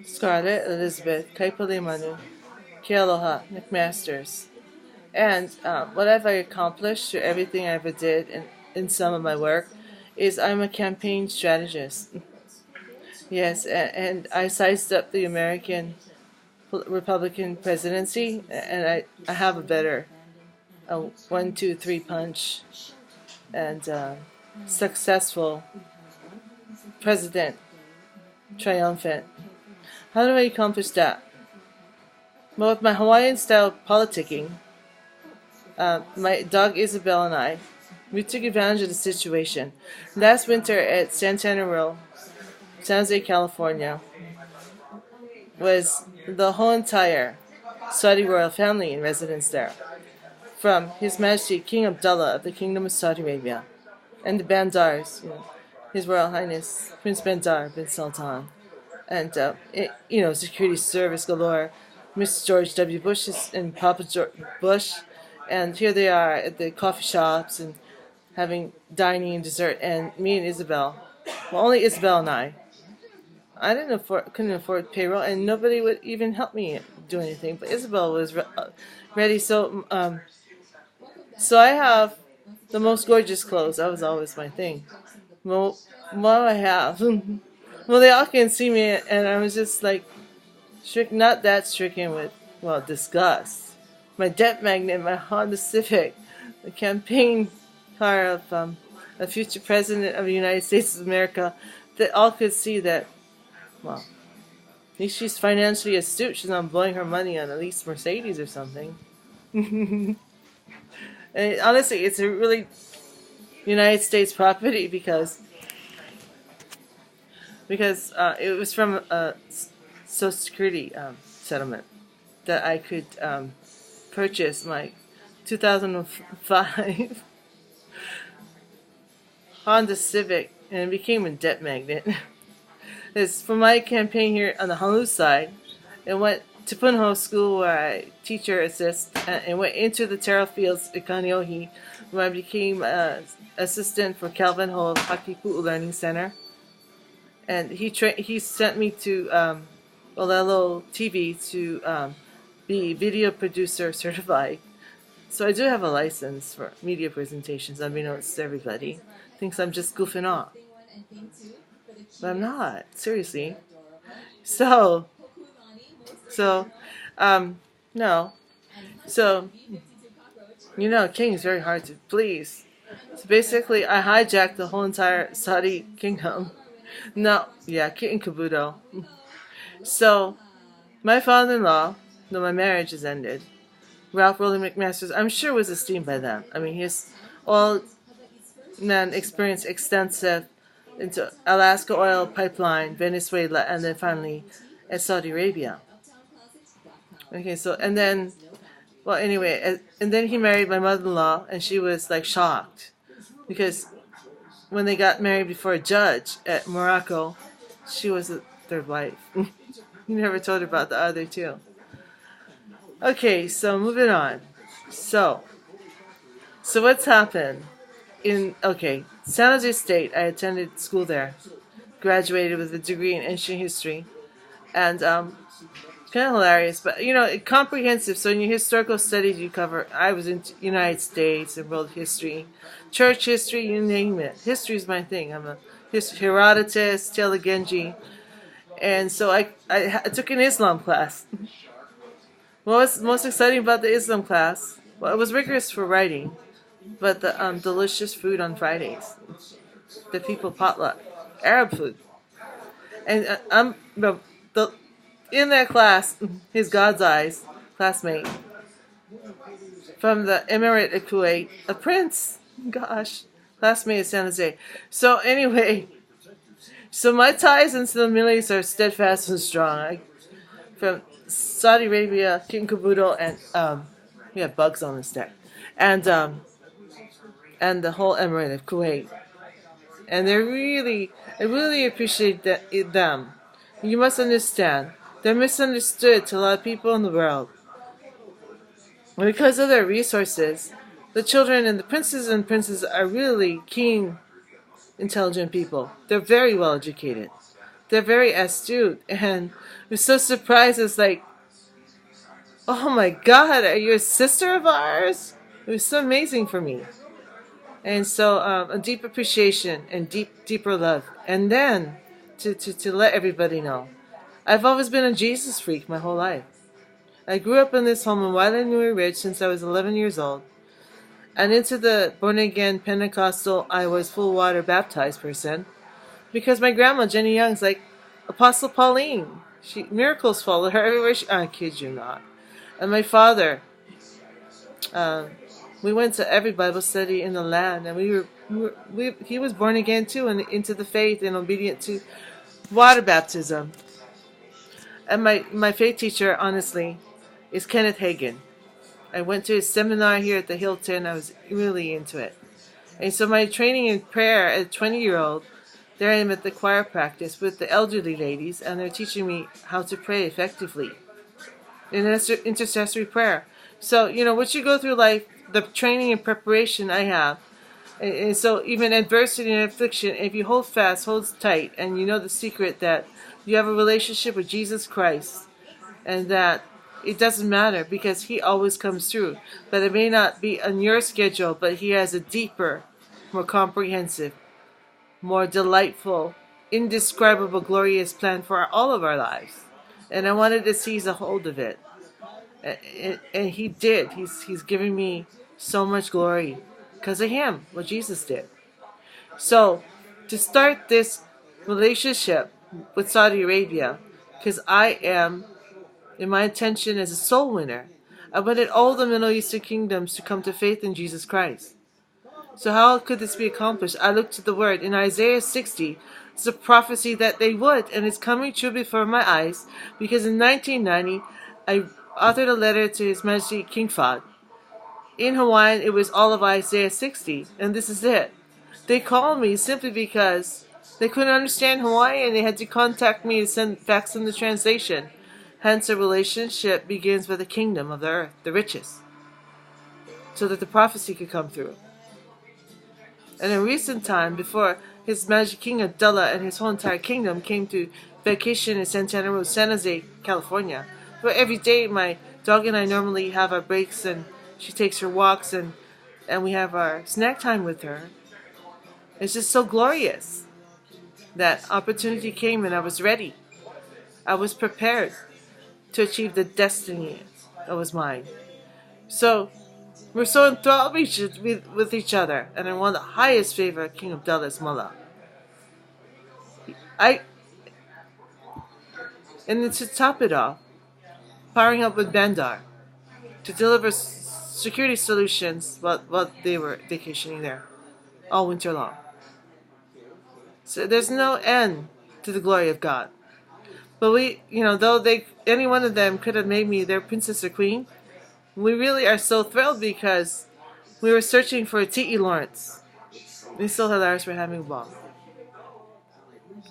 Scarlett Elizabeth Kaipalimanu Kealoha McMasters. And what have I accomplished through everything I ever did in some of my work is I'm a campaign strategist. Yes, and I sized up the American Republican presidency, and I have a better a 1, 2, 3 punch and successful president, triumphant. How do I accomplish that? Well, with my Hawaiian style politicking, my dog Isabel and I, we took advantage of the situation. Last winter at Santana Row, San Jose, California, was the whole entire Saudi royal family in residence there, from His Majesty King Abdullah of the Kingdom of Saudi Arabia, and the Bandars, His Royal Highness Prince Bandar bin Sultan, and security service galore, Mr. George W. Bush and Papa Bush, and here they are at the coffee shops and having dining and dessert, and me and Isabel, well, only Isabel and I couldn't afford payroll, and nobody would even help me do anything. But Isabel was ready, so I have the most gorgeous clothes. That was always my thing. Well, what do I have? Well, they all can see me, and I was just like, not that stricken with, disgust. My debt magnet, my Honda Civic, the campaign car of a future president of the United States of America, that all could see that, well, at least she's financially astute. She's not blowing her money on at least Mercedes or something. And honestly, it's a really United States property because it was from a Social Security settlement that I could purchase my 2005 Honda Civic, and it became a debt magnet. It's for my campaign here on the Honolulu side. It went to Punahou School, where I teacher assist, and went into the taro fields at Kaneohe, where I became assistant for Calvin Ho Hakipu'u Learning Center. And he sent me to Olelo TV to be video producer certified. So I do have a license for media presentations, unbeknownst to everybody. Thinks I'm just goofing off. But I'm not, seriously. So, no. So, king is very hard to please. So basically, I hijacked the whole entire Saudi kingdom. No, yeah, kit and caboodle. So, my father-in-law, though my marriage has ended, Ralph Roland McMasters, I'm sure was esteemed by them. I mean, his all-man experience extensive into Alaska oil pipeline, Venezuela, and then finally at Saudi Arabia. Okay, so, and then he married my mother-in-law, and she was like shocked because when they got married before a judge at Morocco, she was the third wife. You never told her about the other two. Okay, so moving on. So what's happened? San Jose State, I attended school there, graduated with a degree in ancient history, and kind of hilarious, but comprehensive. So in your historical studies, you cover. I was in United States and world history, church history, you name it. History is my thing. I'm a Herodotus, Tale of Genji, and so I took an Islam class. What was most exciting about the Islam class? Well, it was rigorous for writing, but the delicious food on Fridays, the people potluck, Arab food, and in that class, his God's eyes classmate from the Emirate of Kuwait, a prince, classmate at San Jose. So anyway, my ties into the Middle East are steadfast and strong. From Saudi Arabia, King Caboodle, and we have bugs on this deck, and the whole Emirate of Kuwait, and I really appreciate them. You must understand, they're misunderstood to a lot of people in the world. Because of their resources, the children and the princes and princesses are really keen, intelligent people. They're very well educated. they're very astute, and I was so surprised. It's like, oh my God, are you a sister of ours? It was so amazing for me. And so a deep appreciation and deeper love. And then to let everybody know, I've always been a Jesus freak my whole life. I grew up in this home in Wyland, New Ridge since I was 11 years old. And into the born-again Pentecostal, I was full water baptized person. Because my grandma, Jenny Young's like Apostle Pauline. Miracles followed her everywhere I kid you not. And my father, we went to every Bible study in the land, and he was born again too, and into the faith and obedient to water baptism. And my faith teacher, honestly, is Kenneth Hagin. I went to his seminar here at the Hilton. I was really into it. And so my training in prayer as a 20-year-old, there I am at the choir practice with the elderly ladies, and they're teaching me how to pray effectively in intercessory prayer. So, what you go through life, the training and preparation I have, and so even adversity and affliction, if you hold fast, hold tight, and you know the secret that you have a relationship with Jesus Christ, and that it doesn't matter because He always comes through. But it may not be on your schedule, but He has a deeper, more comprehensive, more delightful, indescribable, glorious plan for all of our lives. And I wanted to seize a hold of it. And He did. He's giving me so much glory because of Him, what Jesus did. So, to start this relationship with Saudi Arabia, because I am, in my intention as a soul winner, I wanted all the Middle Eastern kingdoms to come to faith in Jesus Christ. So how could this be accomplished? I looked to the word in Isaiah 60. It's a prophecy that they would, and it's coming true before my eyes, because in 1990, I authored a letter to His Majesty King Fahd. In Hawaiian, it was all of Isaiah 60, and this is it. They called me simply because they couldn't understand Hawaiian, and they had to contact me to send fax them the translation. Hence, a relationship begins with the kingdom of the earth, the riches, so that the prophecy could come through. And in recent time, before His Majesty King Abdullah and his whole entire kingdom came to vacation in Santana Row, San Jose, California, where every day my dog and I normally have our breaks, and she takes her walks, and we have our snack time with her. It's just so glorious. That opportunity came and I was ready. I was prepared to achieve the destiny that was mine. So, we're so enthralled with each other, and I won the highest favor of King Abdullah's mullah. And to top it off, powering up with Bandar to deliver security solutions while they were vacationing there all winter long. So there's no end to the glory of God. But we, though any one of them could have made me their princess or queen, we really are so thrilled because we were searching for a T.E. Lawrence. We still had ours for having a ball.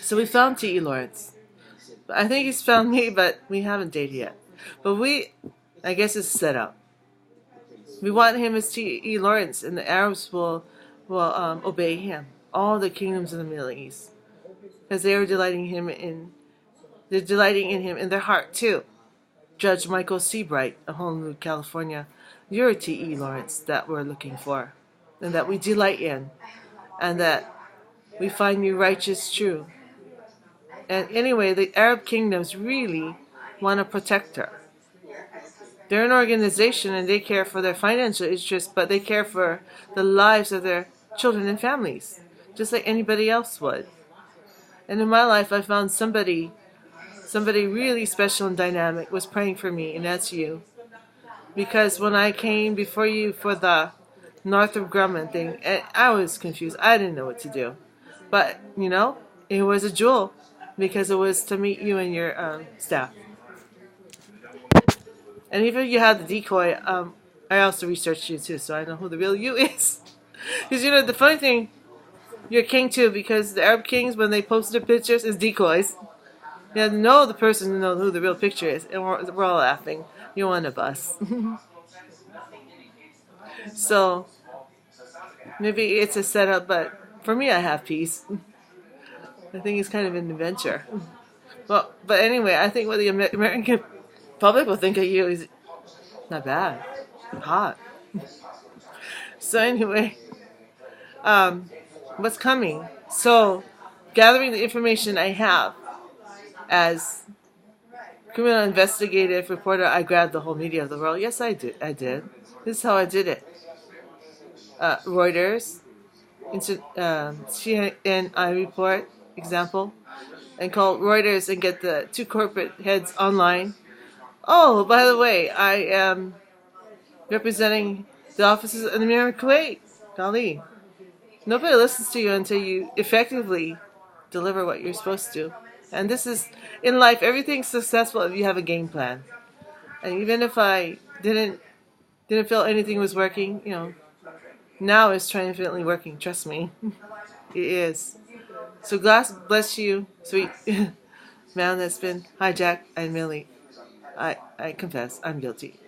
So we found T.E. Lawrence. I think he's found me, but we haven't dated yet. But I guess it's set up. We want him as T.E. Lawrence, and the Arabs will obey him. All the kingdoms of the Middle East. Because they're delighting in him in their heart too. Judge Michael Seabright of Honolulu, California, you're a T.E. Lawrence that we're looking for, and that we delight in, and that we find you righteous, true. And anyway, the Arab kingdoms really want to protect her. They're an organization and they care for their financial interests, but they care for the lives of their children and families, just like anybody else would. And in my life, I found somebody really special and dynamic was praying for me, and that's you. Because when I came before you for the Northrop Grumman thing, I was confused. I didn't know what to do. But, it was a jewel because it was to meet you and your staff. And even if you had the decoy, I also researched you too, so I know who the real you is. Because, the funny thing, you're king too, because the Arab kings, when they post their pictures, is decoys. You have to know the person to know who the real picture is, and we're all laughing. You're one of us. So, maybe it's a setup, but for me, I have peace. I think he's kind of an adventure. Well, but anyway, I think what the American public will think of you is not bad, hot. So anyway, what's coming? So, gathering the information I have as criminal investigative reporter, I grabbed the whole media of the world. Yes, I did. This is how I did it. Reuters, CNN report, example, and call Reuters and get the two corporate heads online. Oh, by the way, I am representing the offices in Amir Kuwait. Golly. Nobody listens to you until you effectively deliver what you're supposed to. And this is, in life, everything's successful if you have a game plan. And even if I didn't feel anything was working, now it's triumphantly working. Trust me. It is. So God bless you, sweet man that's been hijacked and Millie. I confess, I'm guilty.